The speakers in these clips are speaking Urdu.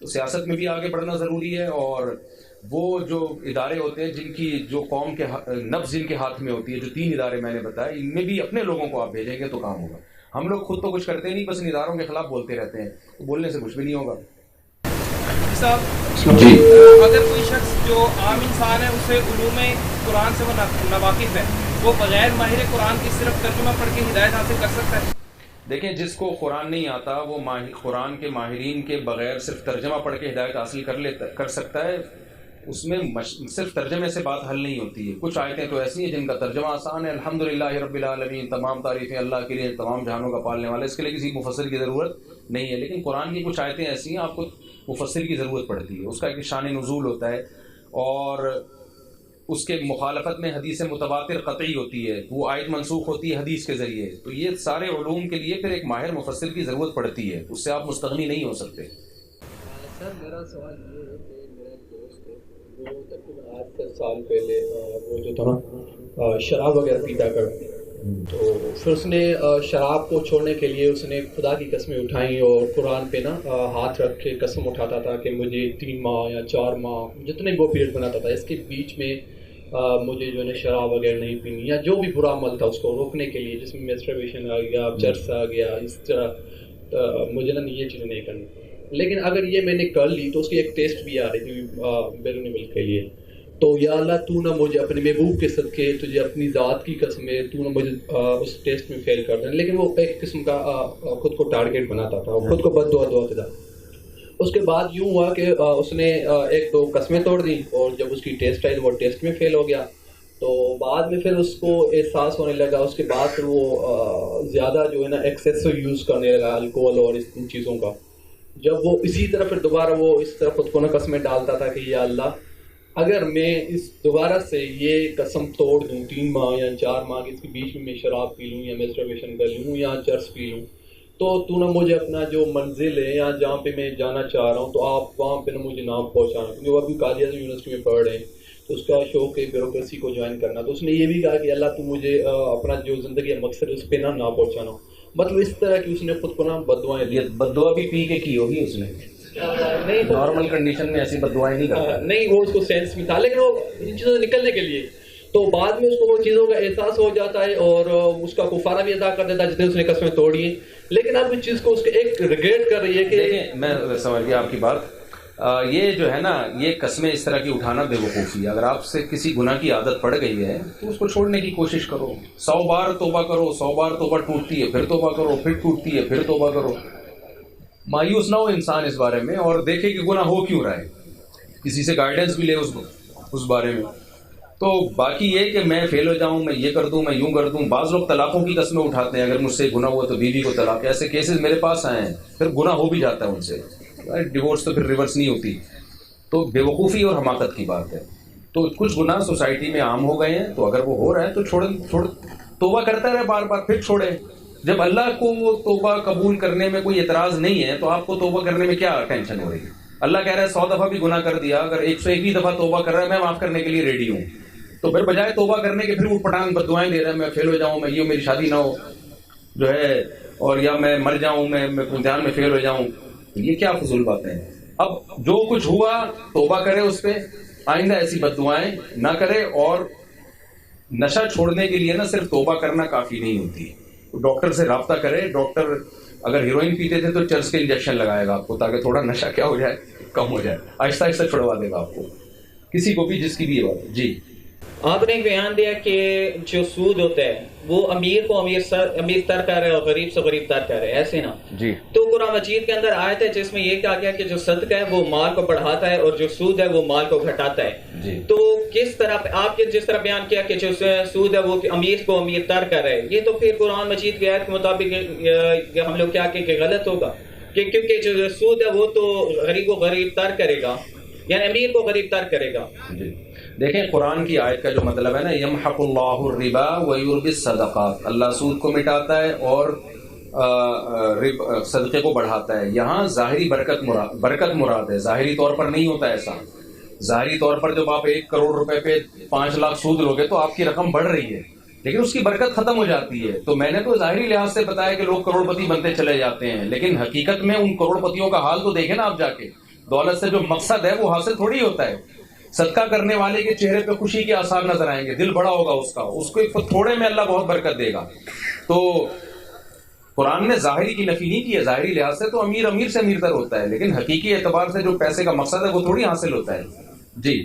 تو سیاست میں بھی آگے بڑھنا ضروری ہے، اور وہ جو ادارے ہوتے ہیں جن کی جو قوم کے نبض جن کے ہاتھ میں ہوتی ہے، جو 3 ادارے میں نے بتائے، ان میں بھی اپنے لوگوں کو آپ بھیجیں گے تو کام ہوگا. ہم لوگ خود تو کچھ کرتے نہیں، بس ان اداروں کے خلاف بولتے رہتے ہیں، تو بولنے سے کچھ بھی نہیں ہوگا. صاحب جی، اگر کوئی شخص جو عام انسان ہے اسے علوم قرآن سے وہ ناواقف ہے، وہ بغیر ماہر قرآن کی صرف ترجمہ پڑھ کے ہدایت حاصل کر سکتا ہے؟ دیکھیں، جس کو قرآن نہیں آتا وہ قرآن کے ماہرین کے بغیر صرف ترجمہ پڑھ کے ہدایت حاصل کر سکتا ہے. اس میں صرف ترجمے سے بات حل نہیں ہوتی ہے. کچھ آیتیں تو ایسی ہیں جن کا ترجمہ آسان ہے، الحمدللہ رب العالمین، تمام تعریفیں اللہ کے لیے، تمام جہانوں کا پالنے والا، اس کے لیے کسی مفسر کی ضرورت نہیں ہے. لیکن قرآن کی کچھ آیتیں ایسی ہیں آپ کو مفسر کی ضرورت پڑتی ہے، اس کا ایک شان نزول ہوتا ہے، اور اس کے مخالفت میں حدیث متواتر قطعی ہوتی ہے، وہ آیت منسوخ ہوتی ہے حدیث کے ذریعے. تو یہ سارے علوم کے لیے پھر ایک ماہر مفسر کی ضرورت پڑتی ہے، اس سے آپ مستغنی نہیں ہو سکتے. سر میرا سوال یہ ہے کہ میرا ایک دوست ہے، وہ تقریباً 8 سال پہلے وہ جو تھا نا شراب وغیرہ پیتا کرتا، تو پھر اس نے شراب کو چھوڑنے کے لیے اس نے خدا کی قسمیں اٹھائیں اور قرآن پہ نا ہاتھ رکھ کے قسم اٹھاتا تھا کہ مجھے 3 ماہ یا 4 ماہ جتنے بھی وہ پیریڈ بناتا تھا، اس کے بیچ میں مجھے جو ہے نا شراب وغیرہ نہیں پینی، یا جو بھی برا عمل تھا اس کو روکنے کے لیے، جس میں میسٹربیشن آ گیا، چرس آ گیا، اس طرح مجھے نا یہ چیزیں نہیں کرنی. لیکن اگر یہ میں نے کر لی تو اس کی ایک ٹیسٹ بھی آ رہی تھی بیرونی ملک کے لیے، تو یا اللہ تو نہ مجھے اپنے محبوب کے صدقے، تجھے اپنی ذات کی قسم ہے، تو نہ مجھے اس ٹیسٹ میں فیل کر دیں. لیکن وہ ایک قسم کا خود کو ٹارگیٹ بناتا تھا، خود کو بد دعا تھا. اس کے بعد یوں ہوا کہ اس نے 1-2 قسمیں توڑ دیں، اور جب اس کی ٹیسٹ آئی وہ ٹیسٹ میں فیل ہو گیا. تو بعد میں پھر اس کو احساس ہونے لگا، اس کے بعد پھر وہ زیادہ جو ہے نا ایکسیسو یوز کرنے لگا الکوہل اور ان چیزوں کا. جب وہ اسی طرح پھر دوبارہ وہ اس طرح خود کو نا قسمیں ڈالتا تھا کہ یا اللہ اگر میں اس دوبارہ سے یہ قسم توڑ دوں 3 ماہ یا 4 ماہ کے اس کے بیچ میں شراب پی لوں یا میسٹربیشن کر لوں یا چرس پی لوں، تو نہ مجھے اپنا جو منزل ہے یا جہاں پہ میں جانا چاہ رہا ہوں تو آپ وہاں پہ نہ مجھے نام پہنچانا. کیونکہ وہ ابھی قادیہ یونیورسٹی میں پڑھ رہے ہیں تو اس کا شوق ہے بیوروکریسی کو جوائن کرنا. تو اس نے یہ بھی کہا کہ اللہ تو مجھے اپنا جو زندگی کا مقصد ہے اس پہ نہ پہنچانا. مطلب اس طرح کی اس نے خود کو نا بد دعائیں دی. بد دعا بھی پی کے کی ہوگی اس نے؟ نہیں، نارمل کنڈیشن میں ایسی بد دعائیں نہیں کرتا. نہیں، وہ اس کو سینس میں تھا، لیکن وہ ان چیزوں سے نکلنے کے لیے تو بعد میں اس کو وہ چیزوں کا احساس ہو جاتا ہے اور اس کا کفارہ بھی ادا کر دیتا ہے جتنے اس نے قسمیں توڑی ہیں. لیکن اب اس چیز کو اس کے ایک ریگریٹ کر رہی ہے کہ دیکھیں، میں سمجھ گیا آپ کی بات. یہ جو ہے نا، یہ قسمیں اس طرح کی اٹھانا بے وقوفی ہے. اگر آپ سے کسی گناہ کی عادت پڑ گئی ہے تو اس کو چھوڑنے کی کوشش کرو. 100 بار توبہ کرو، 100 بار توبہ ٹوٹتی ہے، پھر توبہ کرو، پھر ٹوٹتی ہے، پھر توبہ کرو. مایوس نہ ہو انسان اس بارے میں، اور دیکھے کہ گناہ ہو کیوں رہا ہے، کسی سے گائیڈنس بھی لے اس بارے میں. تو باقی یہ کہ میں فیل ہو جاؤں، میں یہ کر دوں، میں یوں کر دوں. بعض لوگ طلاقوں کی قسمیں اٹھاتے ہیں، اگر مجھ سے گناہ ہوا تو بیوی کو طلاق. ایسے کیسز میرے پاس آئے ہیں، پھر گناہ ہو بھی جاتا ہے ان سے. ڈیورس تو پھر ریورس نہیں ہوتی. تو بے وقوفی اور حماقت کی بات ہے. تو کچھ گناہ سوسائٹی میں عام ہو گئے ہیں، تو اگر وہ ہو رہا ہے تو چھوڑ توبہ کرتا رہے بار بار، پھر چھوڑے. جب اللہ کو وہ توبہ قبول کرنے میں کوئی اعتراض نہیں ہے تو آپ کو توبہ کرنے میں کیا ٹینشن ہو رہی ہے؟ اللہ کہہ رہا ہے 100 دفعہ بھی گناہ کر دیا، اگر 101ویں دفعہ توبہ کر رہا ہے میں معاف کرنے کے لیے ریڈی ہوں. تو پھر بجائے توبہ کرنے کے پھر وہ پٹانگ بد دعائیں دے رہا ہے، میں فیل ہو جاؤں، میں یہ میری شادی نہ ہو جو ہے، اور یا میں مر جاؤں، میں امتحان میں فیل ہو جاؤں. یہ کیا فضول باتیں ہیں؟ اب جو کچھ ہوا توبہ کرے اس پہ، آئندہ ایسی بد دعائیں نہ کرے. اور نشہ چھوڑنے کے لیے نا صرف توبہ کرنا کافی نہیں ہوتی. ڈاکٹر سے رابطہ کرے. ڈاکٹر اگر ہیروئن پیتے تھے تو چرس کے انجیکشن لگائے گا آپ کو، تاکہ تھوڑا نشہ کیا ہو جائے، کم ہو جائے. آہستہ آہستہ چھڑوا دے گا آپ کو، کسی کو بھی جس کی بھی بات. جی، آپ نے بیان دیا کہ جو سود ہوتا ہے وہ امیر کو امیر تر کر رہے اور غریب سے غریب تر کر رہے، ایسے نا جی. تو قرآن مجید کے اندر آیت ہے جس میں یہ کہا گیا کہ جو صدقہ ہے وہ مال کو بڑھاتا ہے اور جو سود ہے وہ مال کو گھٹاتا ہے. جی. تو کس طرح آپ جس طرح بیان کیا کہ جو سود ہے وہ امیر کو امیر تر کر رہے، یہ تو پھر قرآن مجید کی آیت کے مطابق ہم لوگ کیا کہ غلط ہوگا، کہ کیونکہ جو سود ہے وہ تو غریب کو غریب تر کرے گا، یعنی امیر کو غریب تر کرے گا. جی دیکھیں، قرآن کی آیت کا جو مطلب ہے نا، یمحق اللہ الربا ویربی الصدقات، اللہ سود کو مٹاتا ہے اور صدقے کو بڑھاتا ہے. یہاں ظاہری برکت مراد ہے، ظاہری طور پر نہیں ہوتا ایسا. ظاہری طور پر جب آپ 1 کروڑ روپے پہ 5 لاکھ سود لوگے تو آپ کی رقم بڑھ رہی ہے، لیکن اس کی برکت ختم ہو جاتی ہے. تو میں نے تو ظاہری لحاظ سے بتایا کہ لوگ کروڑ پتی بنتے چلے جاتے ہیں، لیکن حقیقت میں ان کروڑ پتیوں کا حال تو دیکھیں نا آپ جا کے. دولت سے جو مقصد ہے وہ حاصل تھوڑی ہوتا ہے. صدقہ کرنے والے کے چہرے پہ خوشی کے آثار نظر آئیں گے, دل بڑا ہوگا اس کا, اس کو تھوڑے میں اللہ بہت برکت دے گا. تو قرآن نے ظاہری کی نفی نہیں کی ہے, ظاہری لحاظ سے تو امیر امیر سے امیر تر ہوتا ہے, لیکن حقیقی اعتبار سے جو پیسے کا مقصد ہے وہ تھوڑی حاصل ہوتا ہے. جی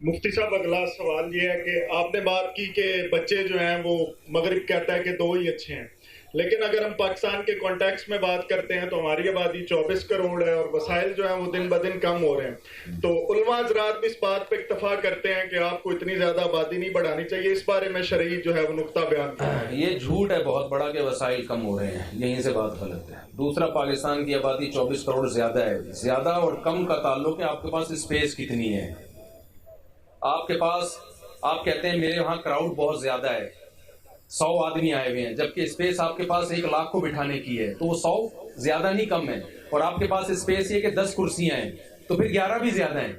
مفتی صاحب, اگلا سوال یہ ہے کہ آپ نے بات کی کہ بچے جو ہیں وہ مغرب کہتا ہے کہ 2 ہی اچھے ہیں, لیکن اگر ہم پاکستان کے کانٹیکس میں بات کرتے ہیں تو ہماری آبادی 24 کروڑ ہے اور وسائل جو ہیں وہ دن بدن کم ہو رہے ہیں. تو علماء حضرات بھی اس بات پہ اتفاق کرتے ہیں کہ آپ کو اتنی زیادہ آبادی نہیں بڑھانی چاہیے. اس بارے میں شرعی جو ہے وہ نقطہ بیان کیا. یہ جھوٹ ہے بہت بڑا کہ وسائل کم ہو رہے ہیں, یہیں سے بات غلط ہے. دوسرا, پاکستان کی آبادی 24 کروڑ زیادہ ہے. زیادہ اور کم کا تعلق ہے آپ کے پاس اسپیس کتنی ہے. آپ کے پاس, آپ کہتے ہیں میرے وہاں کراؤڈ بہت زیادہ ہے, 100 آدمی آئے ہوئے ہیں, جبکہ اسپیس آپ کے پاس 1 لاکھ کو بٹھانے کی ہے, تو وہ 100 زیادہ نہیں کم ہے. اور آپ کے پاس اسپیس یہ کہ 10 کرسیاں ہیں, تو پھر 11 بھی زیادہ ہیں.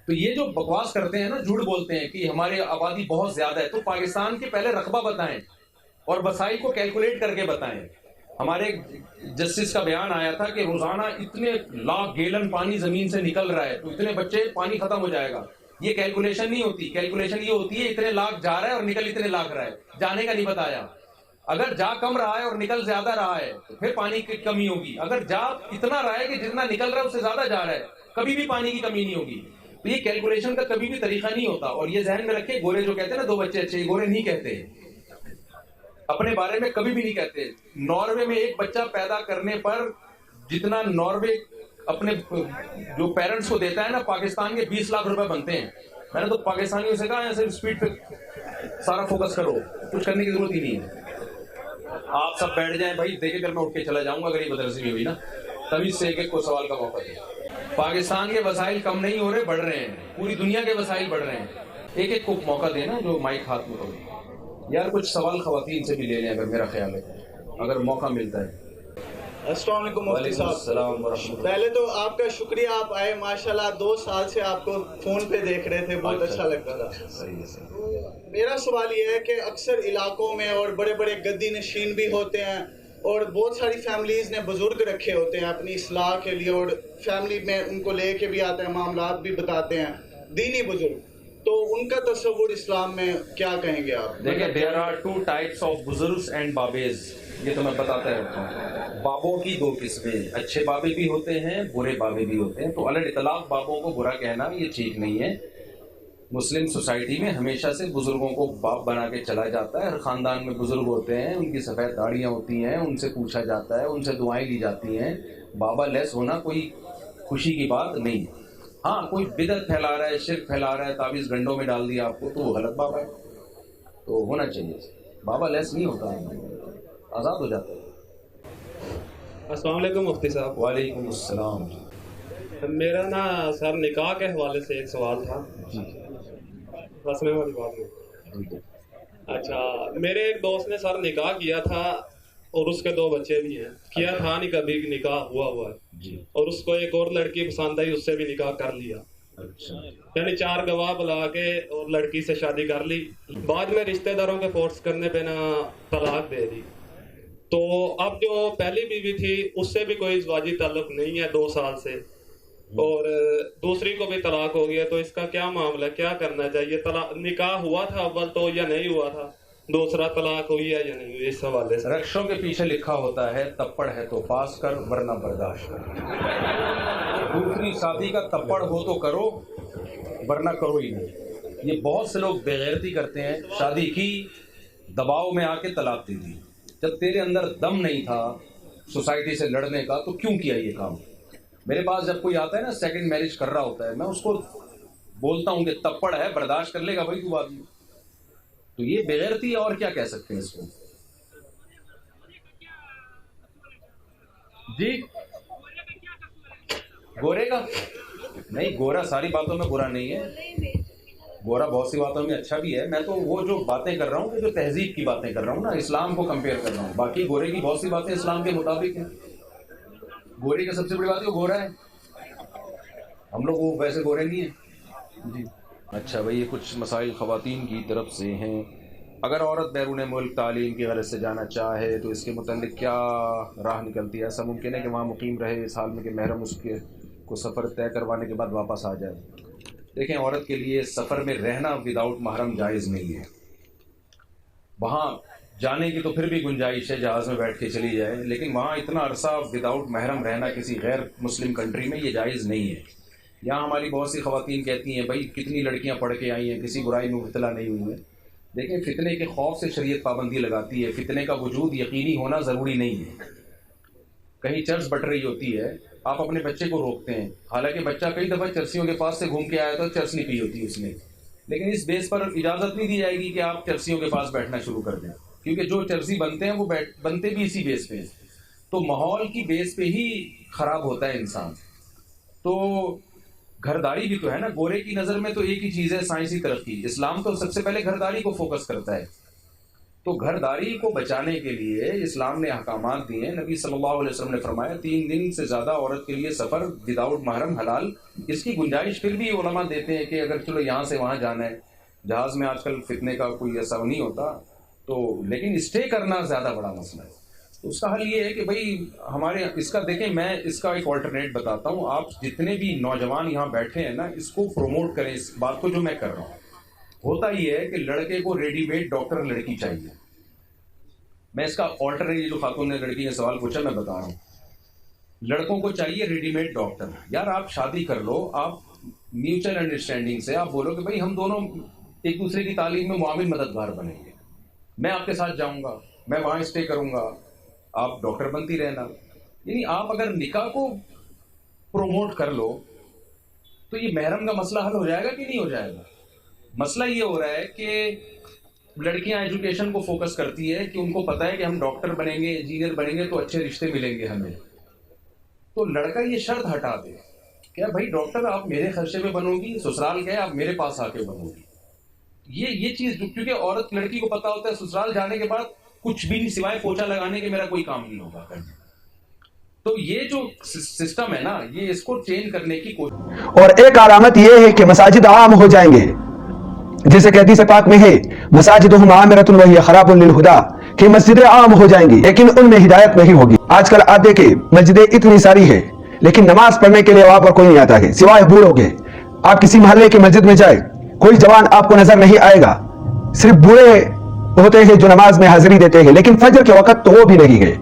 تو یہ جو بکواس کرتے ہیں نا, جھوٹ بولتے ہیں کہ ہماری آبادی بہت زیادہ ہے, تو پاکستان کے پہلے رقبہ بتائیں اور وسائل کو کیلکولیٹ کر کے بتائیں. ہمارے جسٹس کا بیان آیا تھا کہ روزانہ اتنے لاکھ گیلن پانی زمین سے نکل رہا ہے, تو اتنے بچے پانی ختم ہو جائے گا. یہ کیلکولیشن نہیں ہوتی. کیلکولیشن یہ ہوتی ہے اتنے لاکھ جا رہا ہے اور نکل اتنے لاکھ رہا ہے, جانے کا نہیں بتایا. اگر جا کم رہا ہے اور نکل زیادہ رہا ہے تو پھر پانی کی کمی ہوگی. اگر جا اتنا رہا ہے کہ جتنا نکل رہا ہے اس سے زیادہ جا رہا ہے, کبھی بھی پانی کی کمی نہیں ہوگی. تو یہ کیلکولیشن کا کبھی بھی طریقہ نہیں ہوتا. اور یہ ذہن میں رکھے, گورے جو کہتے ہیں نا 2 بچے اچھے, گورے نہیں کہتے, اپنے بارے میں کبھی بھی نہیں کہتے. ناروے میں 1 بچہ پیدا کرنے پر جتنا ناروے اپنے جو پیرنٹس کو دیتا ہے نا, پاکستان کے 20 لاکھ روپے بنتے ہیں. میں نے تو پاکستانیوں سے کہا ایسے اسپیڈ پہ سارا فوکس کرو, کچھ کرنے کی ضرورت ہی نہیں ہے. آپ سب بیٹھ جائیں بھائی, دیکھے کر میں اٹھ کے چلا جاؤں گا اگر یہ مدرسے میں ہوئی نا, تبھی سے ایک کو سوال کا موقع دے. پاکستان کے وسائل کم نہیں ہو رہے, بڑھ رہے ہیں. پوری دنیا کے وسائل بڑھ رہے ہیں. ایک کو موقع دینا جو مائک ہاتھ میں ہو. یار کچھ سوال خواتین سے بھی لے لیں اگر میرا خیال ہے, اگر موقع ملتا ہے. السلام علیکم مفتی صاحب. پہلے تو آپ کا شکریہ, آپ آئے ماشاءاللہ. 2 سال سے آپ کو فون پہ دیکھ رہے تھے, بہت اچھا لگتا تھا. میرا سوال یہ ہے کہ اکثر علاقوں میں اور بڑے بڑے گدی نشین بھی ہوتے ہیں اور بہت ساری فیملیز نے بزرگ رکھے ہوتے ہیں اپنی اصلاح کے لیے, اور فیملی میں ان کو لے کے بھی آتے ہیں, معاملات بھی بتاتے ہیں, دینی بزرگ. تو ان کا تصور اسلام میں کیا کہیں گے آپ؟ دیکھیں, there are 2 types of بزرگs and بابیز. یہ تو میں بتاتا رہتا ہوں. بابوں کی 2 قسمیں, اچھے بابے بھی ہوتے ہیں, برے بابے بھی ہوتے ہیں. تو علی اطلاق بابوں کو برا کہنا یہ ٹھیک نہیں ہے. مسلم سوسائٹی میں ہمیشہ سے بزرگوں کو باپ بنا کے چلا جاتا ہے. ہر خاندان میں بزرگ ہوتے ہیں, ان کی سفید داڑیاں ہوتی ہیں, ان سے پوچھا جاتا ہے, ان سے دعائیں لی جاتی ہیں. بابا لیس ہونا کوئی خوشی کی بات نہیں. ہاں کوئی بدعت پھیلا رہا ہے, شرک پھیلا رہا ہے, تعویذ گنڈوں میں ڈال دیا آپ کو, تو وہ غلط بابا ہے. تو ہونا چاہیے, بابا لیس نہیں ہوتا, آزاد ہو جاتا ہے. السلام علیکم مفتی صاحب. وعلیکم السلام. میرا نا سر نکاح کے حوالے سے ایک سوال تھا. رسمیں والی بات میں. اچھا, میرے ایک دوست نے سر نکاح کیا تھا اور اس کے 2 بچے بھی ہیں. کیا تھا نہیں کبھی نکاح ہوا ہے جی, اور اس کو ایک اور لڑکی پسند آئی, اس سے بھی نکاح کر لیا. اچھا, یعنی 4 گواہ بلا کے اور لڑکی سے شادی کر لی. بعد میں رشتہ داروں کے فورس کرنے پہ نا طلاق دے دی. تو اب جو پہلی بیوی تھی اس سے بھی کوئی ازواجی تعلق نہیں ہے 2 سال سے, اور دوسری کو بھی طلاق ہو گیا. تو اس کا کیا معاملہ, کیا کرنا چاہیے؟ نکاح ہوا تھا اول تو یا نہیں ہوا تھا, دوسرا طلاق ہوئی ہے یا نہیں ہوئی؟ اس حوالے سے. رقصوں کے پیچھے لکھا ہوتا ہے تپڑ ہے تو پاس کر ورنہ برداشت کر. دوسری شادی کا تپڑ ہو تو کرو ورنہ کرو ہی نہیں. یہ بہت سے لوگ بےغیرتی کرتے ہیں, شادی کی, دباؤ میں آ کے طلاق دے دی. جب تیرے اندر دم نہیں تھا سوسائٹی سے لڑنے کا تو کیوں کیا یہ کام؟ میرے پاس جب کوئی آتا ہے نا سیکنڈ میرج کر رہا ہوتا ہے, میں اس کو بولتا ہوں کہ تپڑ ہے, برداشت کر لے گا بھائی تو آدمی. تو یہ بغیرتی اور کیا کہہ سکتے ہیں اس کو؟ جی گورے کا نہیں, گورا ساری باتوں میں برا نہیں ہے, گورا بہت سی باتوں میں اچھا بھی ہے. میں تو وہ جو باتیں کر رہا ہوں کہ جو تہذیب کی باتیں کر رہا ہوں نا, اسلام کو کمپیئر کر رہا ہوں. باقی گورے کی بہت سی باتیں اسلام کے مطابق ہیں. گورے کی سب سے بڑی بات ہے وہ گورا ہے, ہم لوگ وہ ویسے گورے نہیں ہیں. جی اچھا بھائی, یہ کچھ مسائل خواتین کی طرف سے ہیں. اگر عورت بیرون ملک تعلیم کی غرض سے جانا چاہے تو اس کے متعلق کیا راہ نکلتی ہے؟ ایسا ممکن ہے کہ وہاں مقیم رہے اس حال میں کہ محرم اس کے کو سفر طے کروانے کے بعد واپس آ جائے. دیکھیں عورت کے لیے سفر میں رہنا وداؤٹ محرم جائز نہیں ہے. وہاں جانے کی تو پھر بھی گنجائش ہے، جہاز میں بیٹھ کے چلی جائے، لیکن وہاں اتنا عرصہ وداؤٹ محرم رہنا کسی غیر مسلم کنٹری میں یہ جائز نہیں ہے. یہاں ہماری بہت سی خواتین کہتی ہیں بھائی کتنی لڑکیاں پڑھ کے آئی ہیں، کسی برائی میں مبتلا نہیں ہوئی ہیں. دیکھیں فتنے کے خوف سے شریعت پابندی لگاتی ہے. فتنے کا وجود یقینی ہونا ضروری نہیں ہے. کہیں چرس بٹ رہی ہوتی ہے، آپ اپنے بچے کو روکتے ہیں، حالانکہ بچہ کئی دفعہ چرسیوں کے پاس سے گھوم کے آیا تو چرس نہیں پی ہوتی اس نے، لیکن اس بیس پر اجازت نہیں دی جائے گی کہ آپ چرسیوں کے پاس بیٹھنا شروع کر دیں، کیونکہ جو چرسی بنتے ہیں وہ بنتے بھی اسی بیس پہ. تو ماحول کی بیس پہ ہی خراب ہوتا ہے انسان. تو گھرداری بھی تو ہے نا. گورے کی نظر میں تو ایک ہی چیز ہے سائنسی ترقی. اسلام تو سب سے پہلے گھرداری کو فوکس کرتا ہے. تو گھرداری کو بچانے کے لیے اسلام نے احکامات دیے ہیں. نبی صلی اللہ علیہ وسلم نے فرمایا 3 دن سے زیادہ عورت کے لیے سفر وداؤٹ محرم حلال. اس کی گنجائش پھر بھی علماء دیتے ہیں کہ اگر چلو یہاں سے وہاں جانا ہے، جہاز میں آج کل فتنے کا کوئی ایسا نہیں ہوتا تو، لیکن اسٹے کرنا زیادہ بڑا مسئلہ ہے. تو اس کا حل یہ ہے کہ بھائی ہمارے اس کا دیکھیں، میں اس کا ایک آلٹرنیٹ بتاتا ہوں. آپ جتنے بھی نوجوان یہاں بیٹھے ہیں نا، اس کو پروموٹ کریں اس بات کو جو میں کر رہا ہوں. ہوتا یہ ہے کہ لڑکے کو ریڈی میڈ ڈاکٹر لڑکی چاہیے. میں اس کا آلٹرنیٹ، جو خاتون نے لڑکی نے سوال پوچھا میں بتا رہا ہوں. لڑکوں کو چاہیے ریڈی میڈ ڈاکٹر. یار آپ شادی کر لو، آپ میوچل انڈرسٹینڈنگ سے آپ بولو کہ بھائی ہم دونوں ایک دوسرے کی تعلیم میں معاون مددگار بنیں گے. میں آپ کے ساتھ جاؤں گا، میں وہاں اسٹے کروں گا، آپ ڈاکٹر بنتی رہنا. یعنی آپ اگر نکاح کو پروموٹ کر لو تو یہ محرم کا مسئلہ حل ہو جائے گا کہ نہیں ہو جائے گا؟ مسئلہ یہ ہو رہا ہے کہ لڑکیاں ایجوکیشن کو فوکس کرتی ہے کہ ان کو پتہ ہے کہ ہم ڈاکٹر بنیں گے، انجینئر بنیں گے تو اچھے رشتے ملیں گے ہمیں. تو لڑکا یہ شرط ہٹا دے کہ بھائی ڈاکٹر آپ میرے خرچے میں بنو گی، سسرال گئے آپ میرے پاس آ کے بنو گی. یہ چیز کیونکہ عورت لڑکی کو پتہ ہوتا ہے سسرال جانے کے بعد کچھ بھی نہیں سوائے پوچھا لگانے کے میرا کوئی کام نہیں ہوگا. تو یہ جو سسٹم ہے نا، یہ اس کو چینج کرنے کی کوشش. اور ایک علامت یہ ہے کہ مساجد عام ہو جائیں گے، جیسے کہ حدیث پاک میں ہے مساجدہم عامرۃ وہی خراب للہدیٰ، کہ مسجدیں عام ہو جائیں گی لیکن ان میں ہدایت نہیں ہوگی. آج کل آپ دیکھیں مسجدیں اتنی ساری ہے لیکن نماز پڑھنے کے لیے وہاں پر کوئی نہیں آتا ہے سوائے بوڑھوں کے. آپ کسی محلے کی مسجد میں جائیں، کوئی جوان آپ کو نظر نہیں آئے گا، صرف بوڑھے ہوتے ہیں جو نماز میں حاضری دیتے ہیں، لیکن فجر کے وقت تو وہ بھی نہیں گئے.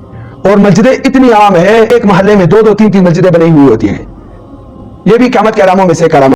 اور مسجدیں اتنی عام ہے، ایک محلے میں 2-2 3-3 مسجدیں بنی ہوئی ہوتی ہیں. یہ بھی قیامت کے علاموں میں سے ایک علامت.